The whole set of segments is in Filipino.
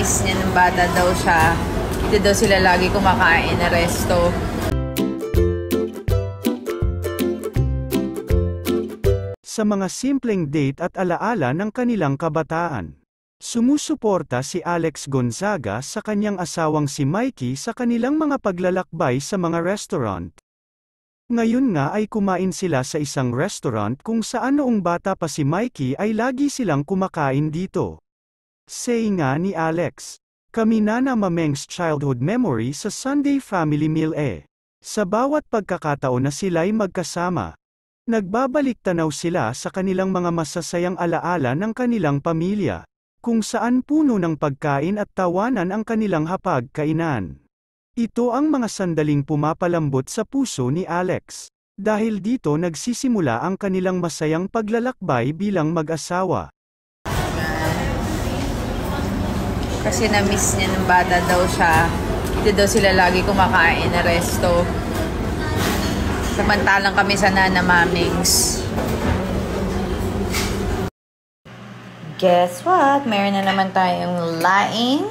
na-miss niya nung bata daw siya. Dito daw sila lagi kumakain na resto. Sa mga simpleng date at alaala ng kanilang kabataan. Sumusuporta si Alex Gonzaga sa kanyang asawang si Mikey sa kanilang mga paglalakbay sa mga restaurant. Ngayon nga ay kumain sila sa isang restaurant kung saan noong bata pa si Mikey ay lagi silang kumakain dito. Say nga ni Alex, "Kami na Mameng's childhood memory sa Sunday family meal eh. Sa bawat pagkakataon na sila'y magkasama, nagbabalik tanaw sila sa kanilang mga masasayang alaala ng kanilang pamilya, kung saan puno ng pagkain at tawanan ang kanilang hapag-kainan." Ito ang mga sandaling pumapalambot sa puso ni Alex. Dahil dito nagsisimula ang kanilang masayang paglalakbay bilang mag-asawa. Kasi na-miss niya nung bata daw siya. Dito daw sila lagi kumakain na resto. Samantalang kami sa Nana Mamings. Guess what? Meron na naman tayong laing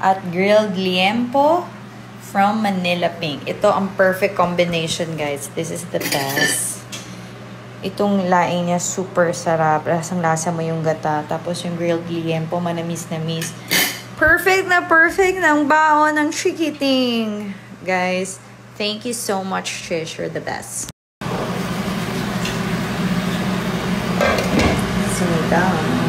at grilled liempo from Manila Pink. Ito ang perfect combination, guys. This is the best. Itong laing niya super sarap. Lasang-lasa mo yung gata. Tapos yung grilled liempo, manamis-namis. Perfect ng baon ng chikiting. Guys, thank you so much, Trish. You're the best. Sinigang.